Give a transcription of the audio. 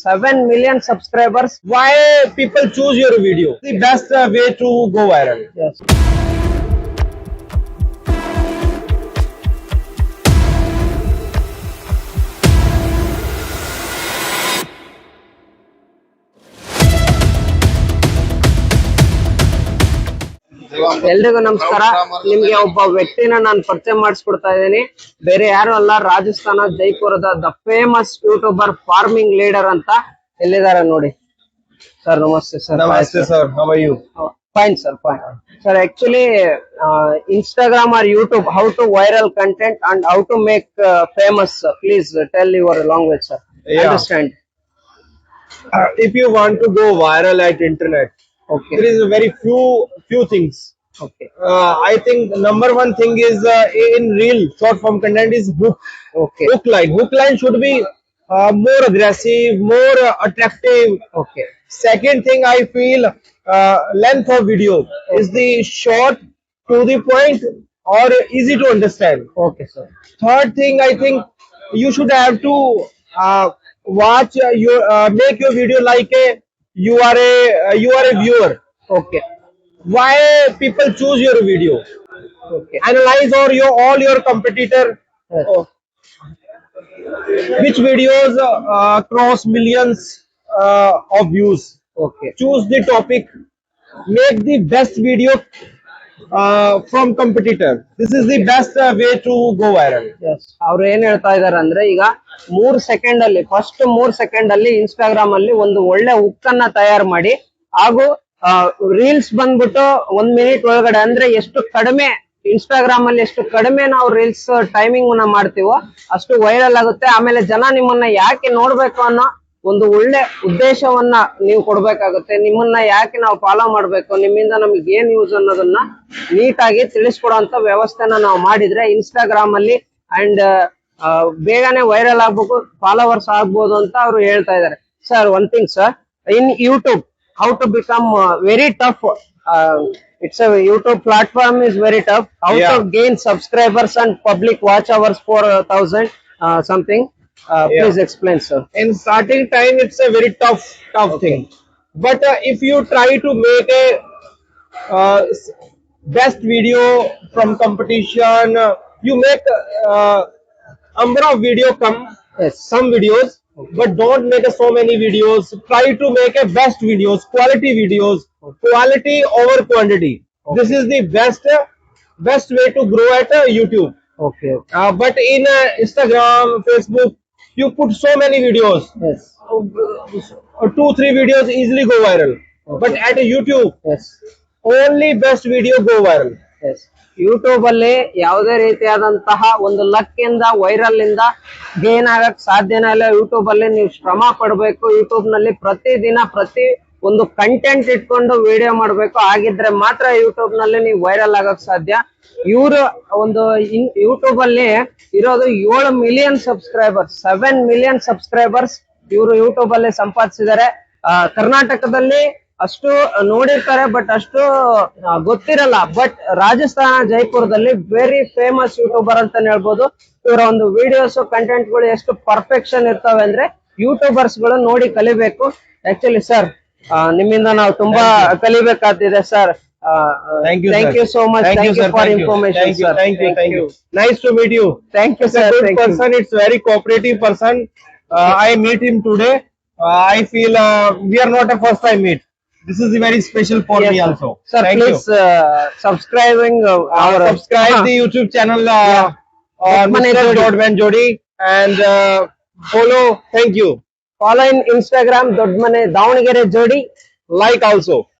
7 million subscribers. Why people choose your video? The best way to go viral. Yes. ಎಲ್ರಿಗೂ ನಮಸ್ಕಾರ. ನಿಮ್ಗೆ ಒಬ್ಬ ವ್ಯಕ್ತಿನ ನಾನು ಪರಿಚಯ ಮಾಡಿಸ್ಕೊಡ್ತಾ ಇದ್ದೀನಿ. ಬೇರೆ ಯಾರು ಅಲ್ಲ, ರಾಜಸ್ಥಾನ ಜೈಪುರದ the famous YouTuber farming leader ಅಂತ. ಎಲ್ಲಿದ್ದಾರೆ ನೋಡಿ ಸರ್. ನಮಸ್ತೆ sir. Namaste sir, how are you? Fine sir, fine. Sir, actually Instagram or YouTube, how to viral content and how to make famous, please tell your language sir. Yeah. Understand. If you want to go viral at internet, Okay. there is a very few things. Okay. I think number one thing is in real short form content is hook. Okay. Hook line should be more aggressive, more attractive. Okay. Second thing, I feel length of video is the short, to the point, or easy to understand. Okay sir. Third thing, I think you should have to watch your make your video like you are a viewer. Okay. Why people choose your video? Okay. Analyze all your competitor. Yes. Which videos cross millions of views. Okay. Choose the topic. Make the best video from competitor. This is the best way to go viral. Yes. ಅವ್ರು ಏನ್ ಹೇಳ್ತಾ ಇದಾರೆ ಅಂದ್ರೆ, ಈಗ 3 second ಅಲ್ಲಿ, first 3 second ಅಲ್ಲಿ Instagram ಅಲ್ಲಿ ಒಂದು ಒಳ್ಳೆ ಹುಕ್ಕನ್ನ ತಯಾರು ಮಾಡಿ, ಹಾಗೂ ರೀಲ್ಸ್ ಬಂದ್ಬಿಟ್ಟು 1 ಮಿನಿಟ್ ಒಳಗಡೆ, ಅಂದ್ರೆ ಎಷ್ಟು ಕಡಿಮೆ ಇನ್ಸ್ಟಾಗ್ರಾಮ್ ಅಲ್ಲಿ ಎಷ್ಟು ಕಡಿಮೆ ನಾವು ರೀಲ್ಸ್ ಟೈಮಿಂಗ್ ನ ಮಾಡ್ತೀವೋ ಅಷ್ಟು ವೈರಲ್ ಆಗುತ್ತೆ. ಆಮೇಲೆ ಜನ ನಿಮ್ಮನ್ನ ಯಾಕೆ ನೋಡ್ಬೇಕು ಅನ್ನೋ ಒಂದು ಒಳ್ಳೆ ಉದ್ದೇಶವನ್ನ ನೀವು ಕೊಡ್ಬೇಕಾಗುತ್ತೆ. ನಿಮ್ಮನ್ನ ಯಾಕೆ ನಾವು ಫಾಲೋ ಮಾಡ್ಬೇಕು, ನಿಮ್ಮಿಂದ ನಮ್ಗೆ ಏನ್ ಯೂಸ್ ಅನ್ನೋದನ್ನ ನೀಟಾಗಿ ತಿಳಿಸ್ಕೊಡುವಂತ ವ್ಯವಸ್ಥೆನ ನಾವು ಮಾಡಿದ್ರೆ ಇನ್ಸ್ಟಾಗ್ರಾಮ್ ಅಲ್ಲಿ ಅಂಡ್ ಬೇಗನೆ ವೈರಲ್ ಆಗ್ಬೇಕು, ಫಾಲೋವರ್ಸ್ ಆಗ್ಬೋದು ಅಂತ ಅವ್ರು ಹೇಳ್ತಾ ಇದಾರೆ. Sir, one thing sir, in YouTube how to become very tough. It's a YouTube platform is very tough. How Yeah. to gain subscribers and public watch hours for 1,000 something. Please explain sir. In starting time, it's a very tough thing. But if you try to make a best video from competition, you make number of video come. Yes. Some videos, but don't make so many videos. Try to make a best videos, quality videos, quality over quantity. This is the best way to grow at YouTube. Okay. But in Instagram, Facebook, you put so many videos. Yes. 2-3 videos easily go viral. Okay. But at YouTube, Yes. only best video go viral. Yes. YouTube ಅಲ್ಲಿ ಯಾವುದೇ ರೀತಿಯಾದಂತಹ ಒಂದು luck ಇಂದ viral ಇಂದ gain ಆಗಕ್ ಸಾಧ್ಯನೇ ಇಲ್ಲ. YouTube ಅಲ್ಲಿ ನೀವು ಶ್ರಮ ಪಡಬೇಕು. ಯೂಟ್ಯೂಬ್ ನಲ್ಲಿ ಪ್ರತಿದಿನ ಪ್ರತಿ ಒಂದು ಕಂಟೆಂಟ್ ಇಟ್ಕೊಂಡು ವಿಡಿಯೋ ಮಾಡ್ಬೇಕು. ಆಗಿದ್ರೆ ಮಾತ್ರ ಯೂಟ್ಯೂಬ್ ನಲ್ಲಿ ನೀವು ವೈರಲ್ ಆಗಕ್ ಸಾಧ್ಯ. ಇವರು ಒಂದು ಯೂಟ್ಯೂಬ್ ಅಲ್ಲಿ ಇರೋದು 7 ಮಿಲಿಯನ್ ಸಬ್ಸ್ಕ್ರೈಬರ್ಸ್, 7 ಮಿಲಿಯನ್ ಸಬ್ಸ್ಕ್ರೈಬರ್ಸ್ ಇವರು ಯೂಟ್ಯೂಬ್ ಅಲ್ಲಿ ಸಂಪಾದಿಸಿದ್ದಾರೆ. ಕರ್ನಾಟಕದಲ್ಲಿ ಅಷ್ಟು ನೋಡಿರ್ತಾರೆ, ಬಟ್ ಅಷ್ಟು ಗೊತ್ತಿರಲ್ಲ. ಬಟ್ ರಾಜಸ್ಥಾನ ಜೈಪುರದಲ್ಲಿ ವೆರಿ ಫೇಮಸ್ ಯೂಟ್ಯೂಬರ್ ಅಂತ ಹೇಳ್ಬೋದು. ಇವರ ಒಂದು ವಿಡಿಯೋಸ್ ಕಂಟೆಂಟ್ ಗಳು ಎಷ್ಟು ಪರ್ಫೆಕ್ಷನ್ ಇರ್ತವೆ ಅಂದ್ರೆ ಯೂಟ್ಯೂಬರ್ಸ್ ಗಳು ನೋಡಿ ಕಲಿಬೇಕು. ಆಕ್ಚುಲಿ ಸರ್, ನಿಮ್ಮಿಂದ ನಾವು ತುಂಬಾ ಕಲಿಬೇಕಾಗ್ತಿದೆ sir. Thank you, thank sir. You so much. Thank you for information sir. Thank you. Nice to meet you. Thank you It's a sir. good person. It's very cooperative person. I meet him today. I feel we are not a first time meet. This is very special for me also. Sir, Thank please you. subscribing our Subscribe the YouTube channel Dodmane Mr. Jodi. Dodmane Jodi and follow. Thank you. follow in Instagram Dodmane Davangere Jodi. Like also.